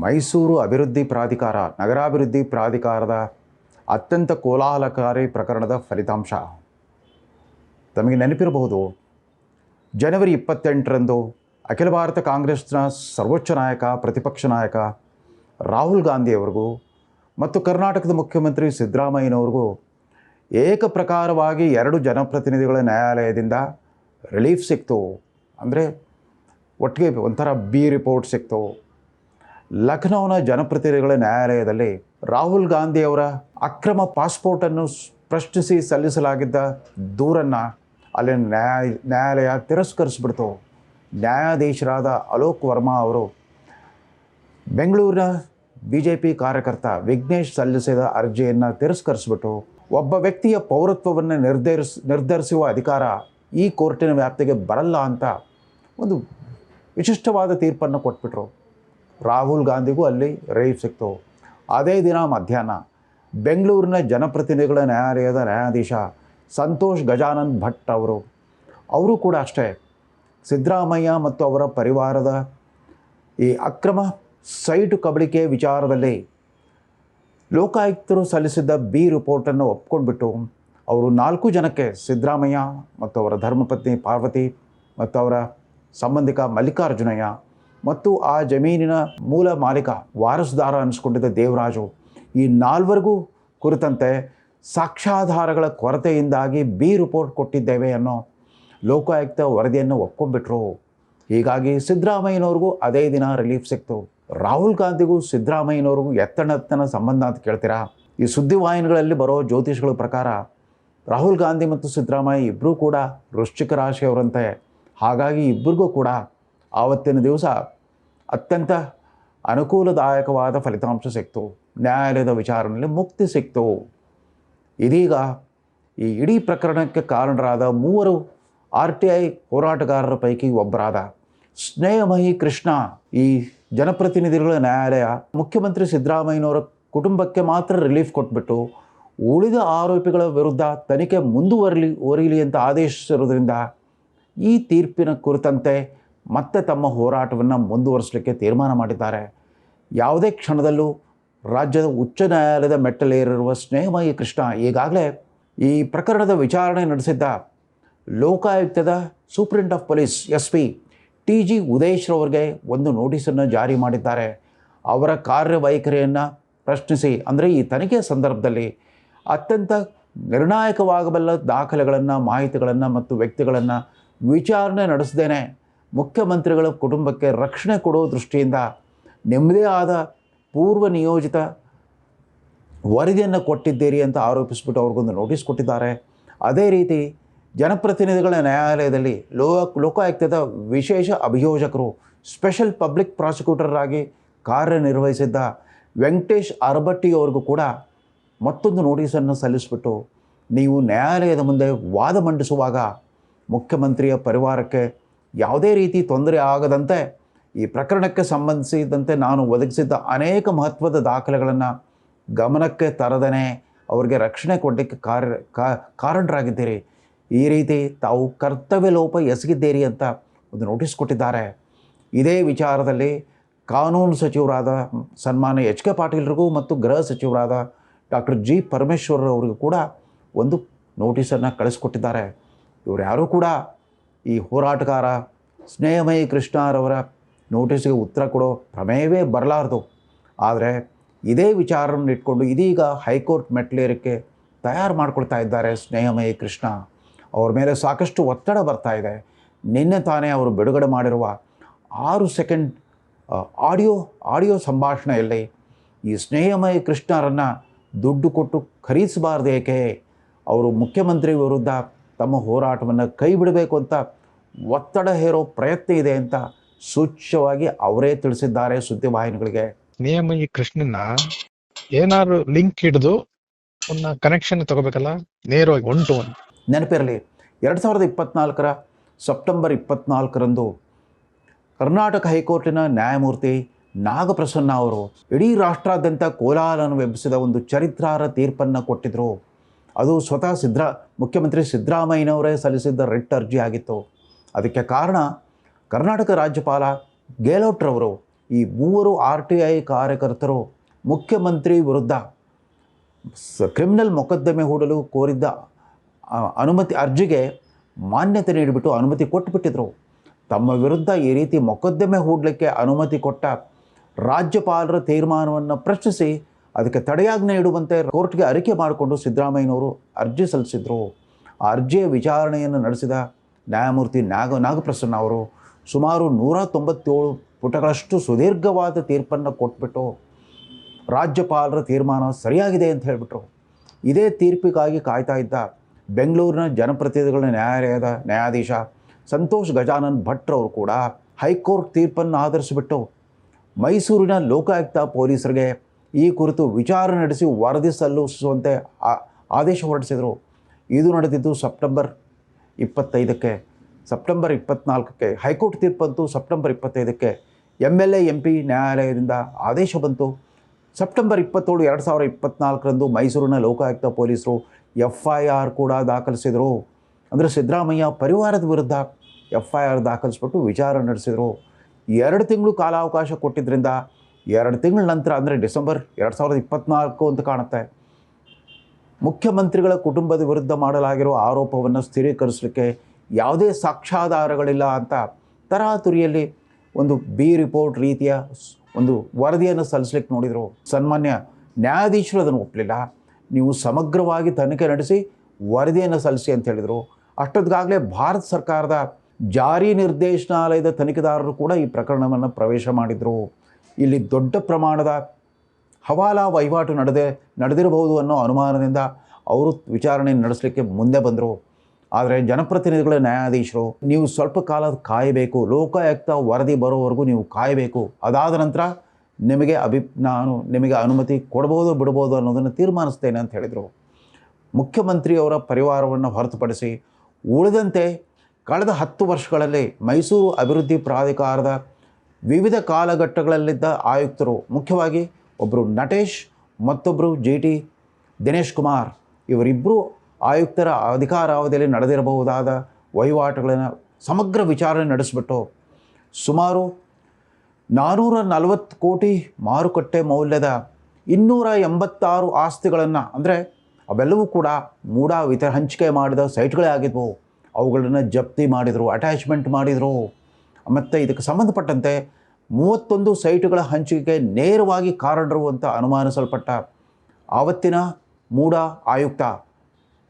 ಮೈಸೂರು ಅಭಿವೃದ್ಧಿ ಪ್ರಾಧಿಕಾರ ನಗರಾಭಿವೃದ್ಧಿ ಪ್ರಾಧಿಕಾರದ ಅತ್ಯಂತ ಕೋಲಾಹಲಕಾರಿ ಪ್ರಕರಣದ ಫಲಿತಾಂಶ ತಮಗೆ ನೆನಪಿರಬಹುದು. ಜನವರಿ 28ರಂದು ಅಖಿಲ ಭಾರತ ಕಾಂಗ್ರೆಸ್ನ ಸರ್ವೋಚ್ಚ ನಾಯಕ ಪ್ರತಿಪಕ್ಷ ನಾಯಕ ರಾಹುಲ್ ಗಾಂಧಿಯವರಿಗೂ ಮತ್ತು ಕರ್ನಾಟಕದ ಮುಖ್ಯಮಂತ್ರಿ ಸಿದ್ದರಾಮಯ್ಯನವ್ರಿಗೂ ಏಕಪ್ರಕಾರವಾಗಿ 2 ಜನಪ್ರತಿನಿಧಿಗಳ ನ್ಯಾಯಾಲಯದಿಂದ ರಿಲೀಫ್ ಸಿಕ್ತು. ಅಂದರೆ ಒಟ್ಟಿಗೆ ಒಂಥರ ಬಿ ರಿಪೋರ್ಟ್ ಸಿಕ್ತು. ಲಖನೌನ ಜನಪ್ರತಿನಿಧಿಗಳ ನ್ಯಾಯಾಲಯದಲ್ಲಿ ರಾಹುಲ್ ಗಾಂಧಿಯವರ ಅಕ್ರಮ ಪಾಸ್ಪೋರ್ಟನ್ನು ಪ್ರಶ್ನಿಸಿ ಸಲ್ಲಿಸಲಾಗಿದ್ದ ದೂರನ್ನು ಅಲ್ಲಿ ನ್ಯಾಯಾಲಯ ತಿರಸ್ಕರಿಸಿಬಿಡ್ತು. ನ್ಯಾಯಾಧೀಶರಾದ ಅಲೋಕ್ ವರ್ಮಾ ಅವರು ಬೆಂಗಳೂರಿನ BJP ಕಾರ್ಯಕರ್ತ ವಿಘ್ನೇಶ್ ಸಲ್ಲಿಸಿದ ಅರ್ಜಿಯನ್ನು ತಿರಸ್ಕರಿಸಿಬಿಟ್ಟು ಒಬ್ಬ ವ್ಯಕ್ತಿಯ ಪೌರತ್ವವನ್ನು ನಿರ್ಧರಿಸುವ ಅಧಿಕಾರ ಈ ಕೋರ್ಟಿನ ವ್ಯಾಪ್ತಿಗೆ ಬರಲ್ಲ ಅಂತ ಒಂದು ವಿಶಿಷ್ಟವಾದ ತೀರ್ಪನ್ನು ಕೊಟ್ಬಿಟ್ರು. ರಾಹುಲ್ ಗಾಂಧಿಗೂ ಅಲ್ಲಿ ರಿಲೀಫ್ ಸಿಕ್ತು. ಅದೇ ದಿನ ಮಧ್ಯಾಹ್ನ ಬೆಂಗಳೂರಿನ ಜನಪ್ರತಿನಿಧಿಗಳ ನ್ಯಾಯಾಲಯದ ನ್ಯಾಯಾಧೀಶ ಸಂತೋಷ್ ಗಜಾನನ್ ಭಟ್ ಅವರು ಕೂಡ ಅಷ್ಟೇ ಸಿದ್ದರಾಮಯ್ಯ ಮತ್ತು ಅವರ ಪರಿವಾರದ ಈ ಅಕ್ರಮ ಸೈಟು ಕಬಳಿಕೆ ವಿಚಾರದಲ್ಲಿ ಲೋಕಾಯುಕ್ತರು ಸಲ್ಲಿಸಿದ್ದ ಬಿ ರಿಪೋರ್ಟನ್ನು ಒಪ್ಕೊಂಡ್ಬಿಟ್ಟು ಅವರು 4 ಜನಕ್ಕೆ ಸಿದ್ದರಾಮಯ್ಯ ಮತ್ತು ಅವರ ಧರ್ಮಪತ್ನಿ ಪಾರ್ವತಿ ಮತ್ತು ಅವರ ಸಂಬಂಧಿಕ ಮಲ್ಲಿಕಾರ್ಜುನಯ್ಯ ಮತ್ತು ಆ ಜಮೀನಿನ ಮೂಲ ಮಾಲೀಕ ವಾರಸುದಾರ ಅನ್ನಿಸ್ಕೊಂಡಿದ್ದ ದೇವರಾಜು, ಈ 4 ಕುರಿತಂತೆ ಸಾಕ್ಷ್ಯಾಧಾರಗಳ ಕೊರತೆಯಿಂದಾಗಿ ಬಿ ರಿಪೋರ್ಟ್ ಕೊಟ್ಟಿದ್ದೇವೆ ಅನ್ನೋ ಲೋಕಾಯುಕ್ತ ವರದಿಯನ್ನು ಒಪ್ಕೊಂಡ್ಬಿಟ್ರು. ಹೀಗಾಗಿ ಸಿದ್ದರಾಮಯ್ಯನವ್ರಿಗೂ ಅದೇ ದಿನ ರಿಲೀಫ್ ಸಿಕ್ತು. ರಾಹುಲ್ ಗಾಂಧಿಗೂ ಸಿದ್ದರಾಮಯ್ಯನವ್ರಿಗೂ ಎತ್ತನ ಸಂಬಂಧ ಅಂತ ಕೇಳ್ತೀರಾ? ಈ ಸುದ್ದಿವಾಹಿನಿಗಳಲ್ಲಿ ಬರೋ ಜ್ಯೋತಿಷಿಗಳ ಪ್ರಕಾರ ರಾಹುಲ್ ಗಾಂಧಿ ಮತ್ತು ಸಿದ್ದರಾಮಯ್ಯ ಇಬ್ಬರೂ ಕೂಡ ವೃಶ್ಚಿಕ ರಾಶಿಯವರಂತೆ. ಹಾಗಾಗಿ ಇಬ್ಬರಿಗೂ ಕೂಡ ಆವತ್ತಿನ ದಿವಸ ಅತ್ಯಂತ ಅನುಕೂಲದಾಯಕವಾದ ಫಲಿತಾಂಶ ಸಿಕ್ತು. ನ್ಯಾಯಾಲಯದ ವಿಚಾರಣೆಯಲ್ಲಿ ಮುಕ್ತಿ ಸಿಕ್ತು. ಇದೀಗ ಈ ಇಡೀ ಪ್ರಕರಣಕ್ಕೆ ಕಾರಣರಾದ 3 RTI ಹೋರಾಟಗಾರರ ಪೈಕಿ ಒಬ್ಬರಾದ ಸ್ನೇಹಮಯಿ ಕೃಷ್ಣ ಈ ಜನಪ್ರತಿನಿಧಿಗಳ ನ್ಯಾಯಾಲಯ ಮುಖ್ಯಮಂತ್ರಿ ಸಿದ್ದರಾಮಯ್ಯನವರ ಕುಟುಂಬಕ್ಕೆ ಮಾತ್ರ ರಿಲೀಫ್ ಕೊಟ್ಬಿಟ್ಟು ಉಳಿದ ಆರೋಪಿಗಳ ವಿರುದ್ಧ ತನಿಖೆ ಮುಂದುವರಿಯಲಿ ಅಂತ ಆದೇಶಿಸಿರೋದ್ರಿಂದ ಈ ತೀರ್ಪಿನ ಕುರಿತಂತೆ ಮತ್ತೆ ತಮ್ಮ ಹೋರಾಟವನ್ನು ಮುಂದುವರಿಸಲಿಕ್ಕೆ ತೀರ್ಮಾನ ಮಾಡಿದ್ದಾರೆ. ಯಾವುದೇ ಕ್ಷಣದಲ್ಲೂ ರಾಜ್ಯದ ಉಚ್ಚ ನ್ಯಾಯಾಲಯದ ಮೆಟ್ಟಲೇರಿರುವ ಸ್ನೇಹಮಯಿ ಕೃಷ್ಣ ಈಗಾಗಲೇ ಈ ಪ್ರಕರಣದ ವಿಚಾರಣೆ ನಡೆಸಿದ್ದ ಲೋಕಾಯುಕ್ತದ ಸೂಪ್ರಿಂಟ್ ಆಫ್ ಪೊಲೀಸ್ SP TG ಉದೇಶ್ರವರಿಗೆ ಒಂದು ನೋಟಿಸನ್ನು ಜಾರಿ ಮಾಡಿದ್ದಾರೆ. ಅವರ ಕಾರ್ಯವೈಖರಿಯನ್ನು ಪ್ರಶ್ನಿಸಿ, ಅಂದರೆ ಈ ತನಿಖೆ ಸಂದರ್ಭದಲ್ಲಿ ಅತ್ಯಂತ ನಿರ್ಣಾಯಕವಾಗಬಲ್ಲ ದಾಖಲೆಗಳನ್ನು, ಮಾಹಿತಿಗಳನ್ನು ಮತ್ತು ವ್ಯಕ್ತಿಗಳನ್ನು ವಿಚಾರಣೆ ನಡೆಸದೇನೆ ಮುಖ್ಯಮಂತ್ರಿಗಳ ಕುಟುಂಬಕ್ಕೆ ರಕ್ಷಣೆ ಕೊಡೋ ದೃಷ್ಟಿಯಿಂದ ನಿಮ್ಮದೇ ಆದ ಪೂರ್ವ ನಿಯೋಜಿತ ವರದಿಯನ್ನು ಕೊಟ್ಟಿದ್ದೀರಿ ಅಂತ ಆರೋಪಿಸಿಬಿಟ್ಟು ಅವ್ರಿಗೊಂದು ನೋಟಿಸ್ ಕೊಟ್ಟಿದ್ದಾರೆ. ಅದೇ ರೀತಿ ಜನಪ್ರತಿನಿಧಿಗಳ ನ್ಯಾಯಾಲಯದಲ್ಲಿ ಲೋಕಾಯುಕ್ತದ ವಿಶೇಷ ಅಭಿಯೋಜಕರು ಸ್ಪೆಷಲ್ ಪಬ್ಲಿಕ್ ಪ್ರಾಸಿಕ್ಯೂಟರ್ ಆಗಿ ಕಾರ್ಯನಿರ್ವಹಿಸಿದ್ದ ವೆಂಕಟೇಶ್ ಅರಬಟ್ಟಿ ಅವ್ರಿಗೂ ಕೂಡ ಮತ್ತೊಂದು ನೋಟಿಸನ್ನು ಸಲ್ಲಿಸಿಬಿಟ್ಟು ನೀವು ನ್ಯಾಯಾಲಯದ ಮುಂದೆ ವಾದ ಮಂಡಿಸುವಾಗ ಮುಖ್ಯಮಂತ್ರಿಯ ಪರಿವಾರಕ್ಕೆ ಯಾವುದೇ ರೀತಿ ತೊಂದರೆ ಆಗದಂತೆ ಈ ಪ್ರಕರಣಕ್ಕೆ ಸಂಬಂಧಿಸಿದಂತೆ ನಾನು ಒದಗಿಸಿದ್ದ ಅನೇಕ ಮಹತ್ವದ ದಾಖಲೆಗಳನ್ನು ಗಮನಕ್ಕೆ ತರದೇ ಅವರಿಗೆ ರಕ್ಷಣೆ ಕೊಡಲಿಕ್ಕೆ ಕಾರಣರಾಗಿದ್ದೀರಿ. ಈ ರೀತಿ ತಾವು ಕರ್ತವ್ಯ ಲೋಪ ಎಸಗಿದ್ದೀರಿ ಅಂತ ಒಂದು ನೋಟಿಸ್ ಕೊಟ್ಟಿದ್ದಾರೆ. ಇದೇ ವಿಚಾರದಲ್ಲಿ ಕಾನೂನು ಸಚಿವರಾದ ಸನ್ಮಾನ್ಯ HK ಪಾಟೀಲ್ರಿಗೂ ಮತ್ತು ಗೃಹ ಸಚಿವರಾದ ಡಾಕ್ಟರ್ G ಪರಮೇಶ್ವರ್ ಅವರಿಗೂ ಕೂಡ ಒಂದು ನೋಟಿಸನ್ನು ಕಳಿಸ್ಕೊಟ್ಟಿದ್ದಾರೆ. ಇವರು ಯಾರೂ ಕೂಡ ಈ ಹೋರಾಟಗಾರ ಸ್ನೇಹಮಯಿ ಕೃಷ್ಣರವರ ನೋಟಿಸ್ಗೆ ಉತ್ತರ ಕೊಡೋ ಪ್ರಮೇಯವೇ ಬರಲಾರದು. ಆದರೆ ಇದೇ ವಿಚಾರವನ್ನು ಇಟ್ಕೊಂಡು ಇದೀಗ ಹೈಕೋರ್ಟ್ ಮೆಟ್ಲೇರಿಕೆ ತಯಾರು ಮಾಡ್ಕೊಳ್ತಾ ಇದ್ದಾರೆ ಸ್ನೇಹಮಯಿ ಕೃಷ್ಣ. ಅವ್ರ ಮೇಲೆ ಸಾಕಷ್ಟು ಒತ್ತಡ ಬರ್ತಾ ಇದೆ. ನಿನ್ನೆ ತಾನೇ ಅವರು ಬಿಡುಗಡೆ ಮಾಡಿರುವ 6 ಸೆಕೆಂಡ್ ಆಡಿಯೋ ಸಂಭಾಷಣೆಯಲ್ಲಿ ಈ ಸ್ನೇಹಮಯಿ ಕೃಷ್ಣರನ್ನು ದುಡ್ಡು ಕೊಟ್ಟು ಖರೀದಿಸಬಾರ್ದೇಕೆ, ಅವರು ಮುಖ್ಯಮಂತ್ರಿ ವಿರುದ್ಧ ತಮ್ಮ ಹೋರಾಟವನ್ನು ಕೈ ಬಿಡಬೇಕು ಅಂತ ಒತ್ತಡ ಹೇರೋ ಪ್ರಯತ್ನ ಇದೆ ಅಂತ ಸೂಚ್ಯವಾಗಿ ಅವರೇ ತಿಳಿಸಿದ್ದಾರೆ ಸುದ್ದಿವಾಹಿನಿಗಳಿಗೆ. ಸ್ನೇಹಮಯಿ ಕೃಷ್ಣನ ಏನಾದ್ರು ಲಿಂಕ್ ಹಿಡಿದು ಒಂದು ಕನೆಕ್ಷನ್ ತಗೋಬೇಕಲ್ಲ, ನೇರವಾಗಿ 1 to 1. ನೆನಪಿರಲಿ, 2024ರ ಸೆಪ್ಟೆಂಬರ್ 24ರಂದು ಕರ್ನಾಟಕ ಹೈಕೋರ್ಟಿನ ನ್ಯಾಯಮೂರ್ತಿ ನಾಗಪ್ರಸನ್ನ ಅವರು ಇಡೀ ರಾಷ್ಟ್ರಾದ್ಯಂತ ಕೋಲಾಹಲವನ್ನು ಎಬ್ಬಿಸಿದ ಒಂದು ಚರಿತ್ರಾರ್ಹ ತೀರ್ಪನ್ನು ಕೊಟ್ಟಿದ್ದರು. ಅದು ಸ್ವತಃ ಮುಖ್ಯಮಂತ್ರಿ ಸಿದ್ದರಾಮಯ್ಯನವರೇ ಸಲ್ಲಿಸಿದ್ದ ರಿಟ್ ಅರ್ಜಿ ಆಗಿತ್ತು. ಅದಕ್ಕೆ ಕಾರಣ ಕರ್ನಾಟಕ ರಾಜ್ಯಪಾಲ ಗೆಹ್ಲೋಟ್ರವರು ಈ ಮೂವರು RTI ಕಾರ್ಯಕರ್ತರು ಮುಖ್ಯಮಂತ್ರಿ ವಿರುದ್ಧ ಕ್ರಿಮಿನಲ್ ಮೊಕದ್ದಮೆ ಹೂಡಲು ಕೋರಿದ್ದ ಅನುಮತಿ ಅರ್ಜಿಗೆ ಮಾನ್ಯತೆ ನೀಡಿಬಿಟ್ಟು ಅನುಮತಿ ಕೊಟ್ಟುಬಿಟ್ಟಿದ್ರು. ತಮ್ಮ ವಿರುದ್ಧ ಈ ರೀತಿ ಮೊಕದ್ದಮೆ ಹೂಡಲಿಕ್ಕೆ ಅನುಮತಿ ಕೊಟ್ಟ ರಾಜ್ಯಪಾಲರ ತೀರ್ಮಾನವನ್ನು ಪ್ರಶ್ನಿಸಿ ಅದಕ್ಕೆ ತಡೆಯಾಜ್ಞೆ ನೀಡುವಂತೆ ಕೋರ್ಟ್ಗೆ ಅರಿಕೆ ಮಾಡಿಕೊಂಡು ಸಿದ್ದರಾಮಯ್ಯನವರು ಅರ್ಜಿ ಸಲ್ಲಿಸಿದರು. ಆ ಅರ್ಜಿಯ ವಿಚಾರಣೆಯನ್ನು ನಡೆಸಿದ ನ್ಯಾಯಮೂರ್ತಿ ನಾಗಪ್ರಸನ್ನ ಅವರು ಸುಮಾರು 197 ಪುಟಗಳಷ್ಟು ಸುದೀರ್ಘವಾದ ತೀರ್ಪನ್ನು ಕೊಟ್ಬಿಟ್ಟು ರಾಜ್ಯಪಾಲರ ತೀರ್ಮಾನ ಸರಿಯಾಗಿದೆ ಅಂತ ಹೇಳಿಬಿಟ್ರು. ಇದೇ ತೀರ್ಪಿಗಾಗಿ ಕಾಯ್ತಾ ಇದ್ದ ಬೆಂಗಳೂರಿನ ಜನಪ್ರತಿನಿಧಿಗಳ ನ್ಯಾಯಾಲಯದ ನ್ಯಾಯಾಧೀಶ ಸಂತೋಷ್ ಗಜಾನನ್ ಭಟ್ರವರು ಕೂಡ ಹೈಕೋರ್ಟ್ ತೀರ್ಪನ್ನು ಆಧರಿಸಿಬಿಟ್ಟು ಮೈಸೂರಿನ ಲೋಕಾಯುಕ್ತ ಪೊಲೀಸರಿಗೆ ಈ ಕುರಿತು ವಿಚಾರಣೆ ನಡೆಸಿ ವರದಿ ಸಲ್ಲಿಸುವಂತೆ ಆದೇಶ ಹೊರಡಿಸಿದರು. ಇದು ನಡೆದಿದ್ದು ಸೆಪ್ಟೆಂಬರ್ 25ಕ್ಕೆ. ಸೆಪ್ಟೆಂಬರ್ 24ಕ್ಕೆ ಹೈಕೋರ್ಟ್ ತೀರ್ಪಂತು. ಸೆಪ್ಟೆಂಬರ್ 25ಕ್ಕೆ MLA MP ನ್ಯಾಯಾಲಯದಿಂದ ಆದೇಶ ಬಂತು. ಸೆಪ್ಟೆಂಬರ್ 27, 2024ರಂದು ಮೈಸೂರಿನ ಲೋಕಾಯುಕ್ತ ಪೊಲೀಸರು FIR ಕೂಡ ದಾಖಲಿಸಿದರು. ಅಂದರೆ ಸಿದ್ದರಾಮಯ್ಯ ಪರಿವಾರದ ವಿರುದ್ಧ FIR ದಾಖಲಿಸ್ಬಿಟ್ಟು ವಿಚಾರಣೆ ನಡೆಸಿದರು. 2 ತಿಂಗಳು ಕಾಲಾವಕಾಶ ಕೊಟ್ಟಿದ್ದರಿಂದ 2 ತಿಂಗಳ ನಂತರ ಅಂದರೆ ಡಿಸೆಂಬರ್ 2024 ಅಂತ ಕಾಣುತ್ತೆ, ಮುಖ್ಯಮಂತ್ರಿಗಳ ಕುಟುಂಬದ ವಿರುದ್ಧ ಮಾಡಲಾಗಿರೋ ಆರೋಪವನ್ನು ಸ್ಥಿರೀಕರಿಸಲಿಕ್ಕೆ ಯಾವುದೇ ಸಾಕ್ಷ್ಯಾಧಾರಗಳಿಲ್ಲ ಅಂತ ತರಾತುರಿಯಲ್ಲಿ ಒಂದು B ರಿಪೋರ್ಟ್ ರೀತಿಯ ಒಂದು ವರದಿಯನ್ನು ಸಲ್ಲಿಸಲಿಕ್ಕೆ ನೋಡಿದರು. ಸನ್ಮಾನ್ಯ ನ್ಯಾಯಾಧೀಶರು ಅದನ್ನು ಒಪ್ಪಲಿಲ್ಲ. ನೀವು ಸಮಗ್ರವಾಗಿ ತನಿಖೆ ನಡೆಸಿ ವರದಿಯನ್ನು ಸಲ್ಲಿಸಿ ಅಂತ ಹೇಳಿದರು. ಅಷ್ಟೊತ್ತಿಗಾಗಲೇ ಭಾರತ ಸರ್ಕಾರದ ಜಾರಿ ನಿರ್ದೇಶನಾಲಯದ ತನಿಖೆದಾರರು ಕೂಡ ಈ ಪ್ರಕರಣವನ್ನು ಪ್ರವೇಶ ಮಾಡಿದರು. ಇಲ್ಲಿ ದೊಡ್ಡ ಪ್ರಮಾಣದ ಹವಾಲಾ ವಹಿವಾಟು ನಡೆದಿರಬಹುದು ಅನ್ನೋ ಅನುಮಾನದಿಂದ ಅವರು ವಿಚಾರಣೆ ನಡೆಸಲಿಕ್ಕೆ ಮುಂದೆ ಬಂದರು. ಆದರೆ ಜನಪ್ರತಿನಿಧಿಗಳ ನ್ಯಾಯಾಧೀಶರು ನೀವು ಸ್ವಲ್ಪ ಕಾಲ ಕಾಯಬೇಕು, ಲೋಕಾಯುಕ್ತ ವರದಿ ಬರೋವರೆಗೂ ನೀವು ಕಾಯಬೇಕು, ಅದಾದ ನಂತರ ನಾನು ನಿಮಗೆ ಅನುಮತಿ ಕೊಡ್ಬೋದು ಬಿಡ್ಬೋದು ಅನ್ನೋದನ್ನು ತೀರ್ಮಾನಿಸ್ತೇನೆ ಅಂತ ಹೇಳಿದರು. ಮುಖ್ಯಮಂತ್ರಿಯವರ ಪರಿವಾರವನ್ನು ಹೊರತುಪಡಿಸಿ ಉಳಿದಂತೆ ಕಳೆದ 10 ವರ್ಷಗಳಲ್ಲಿ ಮೈಸೂರು ಅಭಿವೃದ್ಧಿ ಪ್ರಾಧಿಕಾರದ ವಿವಿಧ ಕಾಲಘಟ್ಟಗಳಲ್ಲಿದ್ದ ಆಯುಕ್ತರು, ಮುಖ್ಯವಾಗಿ ಒಬ್ಬರು ನಟೇಶ್, ಮತ್ತೊಬ್ಬರು GT ದಿನೇಶ್ ಕುಮಾರ್, ಇವರಿಬ್ಬರು ಆಯುಕ್ತರ ಅಧಿಕಾರಾವಧಿಯಲ್ಲಿ ನಡೆದಿರಬಹುದಾದ ವಹಿವಾಟುಗಳನ್ನು ಸಮಗ್ರ ವಿಚಾರಣೆ ನಡೆಸಿಬಿಟ್ಟು ಸುಮಾರು 440 ಕೋಟಿ ಮಾರುಕಟ್ಟೆ ಮೌಲ್ಯದ 286 ಆಸ್ತಿಗಳನ್ನು, ಅಂದರೆ ಅವೆಲ್ಲವೂ ಕೂಡ ಹಂಚಿಕೆ ಮಾಡಿದ ಸೈಟ್ಗಳೇ ಆಗಿದ್ವು, ಅವುಗಳನ್ನು ಜಪ್ತಿ ಮಾಡಿದರು, ಅಟ್ಯಾಚ್ಮೆಂಟ್ ಮಾಡಿದರು. ಮತ್ತು ಇದಕ್ಕೆ ಸಂಬಂಧಪಟ್ಟಂತೆ 31 ಸೈಟುಗಳ ಹಂಚಿಕೆಗೆ ನೇರವಾಗಿ ಕಾರಣರು ಅಂತ ಅನುಮಾನಿಸಲ್ಪಟ್ಟ ಆವತ್ತಿನ ಮೂಡ ಆಯುಕ್ತ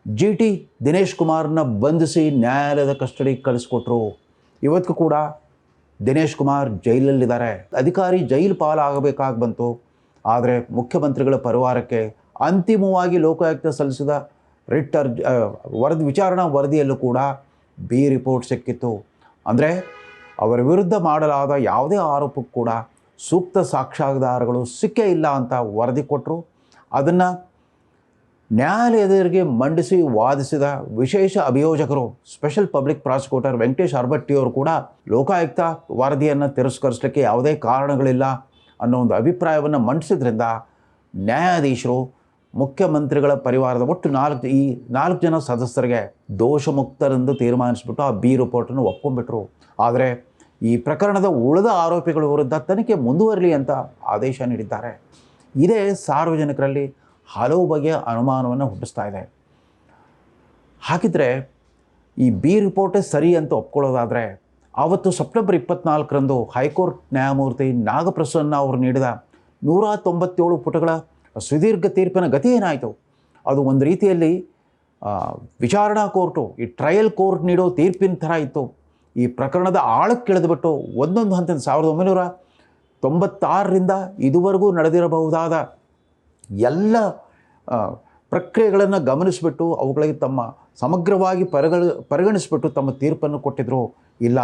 GT ದಿನೇಶ್ ಕುಮಾರ್ನ ಬಂಧಿಸಿ ನ್ಯಾಯಾಲಯದ ಕಸ್ಟಡಿಗೆ ಕಳಿಸ್ಕೊಟ್ರು. ಇವತ್ತು ಕೂಡ ದಿನೇಶ್ ಕುಮಾರ್ ಜೈಲಲ್ಲಿದ್ದಾರೆ. ಅಧಿಕಾರಿ ಜೈಲು ಪಾಲಾಗಬೇಕಾಗಿ ಬಂತು. ಆದರೆ ಮುಖ್ಯಮಂತ್ರಿಗಳ ಪರಿವಾರಕ್ಕೆ ಅಂತಿಮವಾಗಿ ಲೋಕಾಯುಕ್ತ ಸಲ್ಲಿಸಿದ ವಿಚಾರಣಾ ವರದಿಯಲ್ಲೂ ಕೂಡ B ರಿಪೋರ್ಟ್ ಸಿಕ್ಕಿತ್ತು. ಅಂದರೆ ಅವರ ವಿರುದ್ಧ ಮಾಡಲಾದ ಯಾವುದೇ ಆರೋಪಕ್ಕೂ ಕೂಡ ಸೂಕ್ತ ಸಾಕ್ಷ್ಯಾಧಾರಗಳು ಸಿಕ್ಕೇ ಇಲ್ಲ ಅಂತ ವರದಿ ಕೊಟ್ಟರು. ಅದನ್ನು ನ್ಯಾಯಾಲಯದವರಿಗೆ ಮಂಡಿಸಿ ವಾದಿಸಿದ ವಿಶೇಷ ಅಭಿಯೋಜಕರು ಸ್ಪೆಷಲ್ ಪಬ್ಲಿಕ್ ಪ್ರಾಸಿಕ್ಯೂಟರ್ ವೆಂಕಟೇಶ್ ಅರ್ಬಟ್ಟಿ ಅವರು ಕೂಡ ಲೋಕಾಯುಕ್ತ ವರದಿಯನ್ನು ತಿರಸ್ಕರಿಸಲಿಕ್ಕೆ ಯಾವುದೇ ಕಾರಣಗಳಿಲ್ಲ ಅನ್ನೋ ಒಂದು ಅಭಿಪ್ರಾಯವನ್ನು ಮಂಡಿಸಿದ್ರಿಂದ ನ್ಯಾಯಾಧೀಶರು ಮುಖ್ಯಮಂತ್ರಿಗಳ ಪರಿವಾರದ ಒಟ್ಟು 4 ಜನ ಸದಸ್ಯರಿಗೆ ದೋಷಮುಕ್ತರೆಂದು ತೀರ್ಮಾನಿಸಿಬಿಟ್ಟು ಆ B ರಿಪೋರ್ಟನ್ನು ಒಪ್ಕೊಂಡ್ಬಿಟ್ರು. ಆದರೆ ಈ ಪ್ರಕರಣದ ಉಳಿದ ಆರೋಪಿಗಳ ವಿರುದ್ಧ ತನಿಖೆ ಮುಂದುವರಲಿ ಅಂತ ಆದೇಶ ನೀಡಿದ್ದಾರೆ. ಇದೇ ಸಾರ್ವಜನಿಕರಲ್ಲಿ ಹಲವು ಬಗೆಯ ಅನುಮಾನವನ್ನು ಹುಟ್ಟಿಸ್ತಾ ಇದೆ. ಹಾಗಿದ್ರೆ ಈ B ರಿಪೋರ್ಟೇ ಸರಿ ಅಂತ ಒಪ್ಕೊಳ್ಳೋದಾದರೆ ಆವತ್ತು ಸೆಪ್ಟೆಂಬರ್ 24ರಂದು ಹೈಕೋರ್ಟ್ ನ್ಯಾಯಮೂರ್ತಿ ನಾಗಪ್ರಸನ್ನ ಅವರು ನೀಡಿದ 197 ಪುಟಗಳ ಸುದೀರ್ಘ ತೀರ್ಪಿನ ಗತಿ ಏನಾಯಿತು? ಅದು ಒಂದು ರೀತಿಯಲ್ಲಿ ವಿಚಾರಣಾ ಕೋರ್ಟು, ಈ ಟ್ರಯಲ್ ಕೋರ್ಟ್ ನೀಡೋ ತೀರ್ಪಿನ ಥರ ಇತ್ತು. ಈ ಪ್ರಕರಣದ ಆಳಕ್ಕೆ ಇಳಿದುಬಿಟ್ಟು ಒಂದೊಂದು ಹಂತದ 1996ರಿಂದ ಇದುವರೆಗೂ ನಡೆದಿರಬಹುದಾದ ಎಲ್ಲ ಪ್ರಕ್ರಿಯೆಗಳನ್ನು ಗಮನಿಸಿಬಿಟ್ಟು ಅವುಗಳಿಗೆ ತಮ್ಮ ಸಮಗ್ರವಾಗಿ ಪರಿಗಣಿಸಿಬಿಟ್ಟು ತಮ್ಮ ತೀರ್ಪನ್ನು ಕೊಟ್ಟಿದ್ದರು. ಇಲ್ಲ,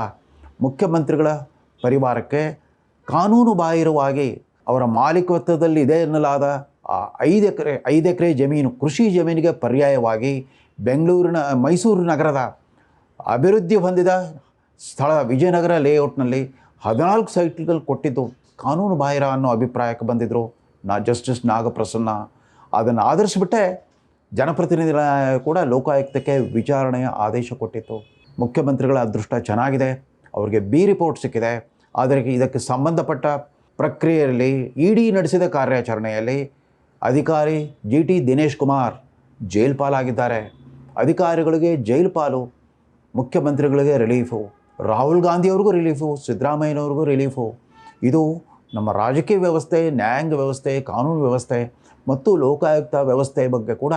ಮುಖ್ಯಮಂತ್ರಿಗಳ ಪರಿವಾರಕ್ಕೆ ಕಾನೂನು ಬಾಹಿರವಾಗಿ ಅವರ ಮಾಲೀಕತ್ವದಲ್ಲಿ ಇದೆ ಎನ್ನಲಾದ 5 ಎಕರೆ ಜಮೀನು, ಕೃಷಿ ಜಮೀನಿಗೆ ಪರ್ಯಾಯವಾಗಿ ಮೈಸೂರು ನಗರದ ಅಭಿವೃದ್ಧಿ ಹೊಂದಿದ ಸ್ಥಳ ವಿಜಯನಗರ ಲೇಔಟ್ನಲ್ಲಿ 14 ಸೈಟ್ಗಳು ಕೊಟ್ಟಿದ್ದು ಕಾನೂನು ಬಾಹಿರ ಅನ್ನೋ ಅಭಿಪ್ರಾಯಕ್ಕೆ ಬಂದಿದ್ದರು ಜಸ್ಟಿಸ್ ನಾಗಪ್ರಸನ್ನ. ಅದನ್ನು ಆಧರಿಸಿಬಿಟ್ಟೆ ಜನಪ್ರತಿನಿಧಿಗಳ ಕೂಡ ಲೋಕಾಯುಕ್ತಕ್ಕೆ ವಿಚಾರಣೆಯ ಆದೇಶ ಕೊಟ್ಟಿತ್ತು. ಮುಖ್ಯಮಂತ್ರಿಗಳ ಅದೃಷ್ಟ ಚೆನ್ನಾಗಿದೆ, ಅವರಿಗೆ B ರಿಪೋರ್ಟ್ ಸಿಕ್ಕಿದೆ. ಆದರೆ ಇದಕ್ಕೆ ಸಂಬಂಧಪಟ್ಟ ಪ್ರಕ್ರಿಯೆಯಲ್ಲಿ ಇಡಿ ನಡೆಸಿದ ಕಾರ್ಯಾಚರಣೆಯಲ್ಲಿ ಅಧಿಕಾರಿ GT ದಿನೇಶ್ ಕುಮಾರ್ ಜೈಲು ಪಾಲಾಗಿದ್ದಾರೆ. ಅಧಿಕಾರಿಗಳಿಗೆ ಜೈಲು ಪಾಲು, ಮುಖ್ಯಮಂತ್ರಿಗಳಿಗೆ ರಿಲೀಫು, ರಾಹುಲ್ ಗಾಂಧಿಯವ್ರಿಗೂ ರಿಲೀಫು, ಸಿದ್ದರಾಮಯ್ಯನವ್ರಿಗೂ ರಿಲೀಫು. ಇದು ನಮ್ಮ ರಾಜಕೀಯ ವ್ಯವಸ್ಥೆ, ನ್ಯಾಯಾಂಗ ವ್ಯವಸ್ಥೆ, ಕಾನೂನು ವ್ಯವಸ್ಥೆ ಮತ್ತು ಲೋಕಾಯುಕ್ತ ವ್ಯವಸ್ಥೆ ಬಗ್ಗೆ ಕೂಡ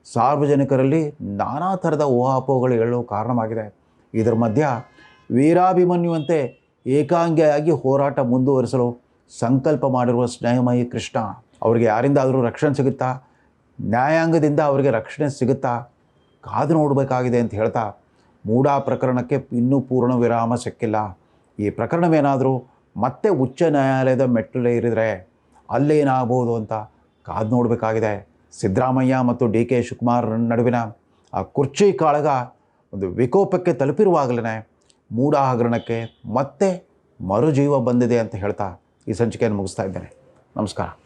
ಸಾರ್ವಜನಿಕರಲ್ಲಿ ನಾನಾ ಥರದ ಊಹಾಪೋಹಗಳು ಹೇಳಲು ಕಾರಣವಾಗಿದೆ. ಇದರ ಮಧ್ಯ ವೀರಾಭಿಮನ್ಯುವಂತೆ ಏಕಾಂಗಿಯಾಗಿ ಹೋರಾಟ ಮುಂದುವರಿಸಲು ಸಂಕಲ್ಪ ಮಾಡಿರುವ ಸ್ನೇಹಮಯಿ ಕೃಷ್ಣ ಅವರಿಗೆ ಯಾರಿಂದಾದರೂ ರಕ್ಷಣೆ ಸಿಗುತ್ತಾ, ನ್ಯಾಯಾಂಗದಿಂದ ಅವರಿಗೆ ರಕ್ಷಣೆ ಸಿಗುತ್ತಾ, ಕಾದು ನೋಡಬೇಕಾಗಿದೆ ಅಂತ ಹೇಳ್ತಾ, ಮೂಡಾ ಪ್ರಕರಣಕ್ಕೆ ಇನ್ನೂ ಪೂರ್ಣ ವಿರಾಮ ಸಿಕ್ಕಿಲ್ಲ. ಈ ಪ್ರಕರಣವೇನಾದರೂ ಮತ್ತೆ ಉಚ್ಚ ನ್ಯಾಯಾಲಯದ ಮೆಟ್ಟಿಲೇರಿದರೆ ಅಲ್ಲೇನಾಗ್ಬೋದು ಅಂತ ಕಾದು ನೋಡಬೇಕಾಗಿದೆ. ಸಿದ್ದರಾಮಯ್ಯ ಮತ್ತು DK ಶಿವಕುಮಾರ್ ನಡುವಿನ ಆ ಕುರ್ಚಿ ಕಾಳಗ ಒಂದು ವಿಕೋಪಕ್ಕೆ ತಲುಪಿರುವಾಗಲೇ ಮೂಡಾ ಹಗರಣಕ್ಕೆ ಮತ್ತೆ ಮರುಜೀವ ಬಂದಿದೆ ಅಂತ ಹೇಳ್ತಾ ಈ ಸಂಚಿಕೆಯನ್ನು ಮುಗಿಸ್ತಾ ಇದ್ದೇನೆ. ನಮಸ್ಕಾರ.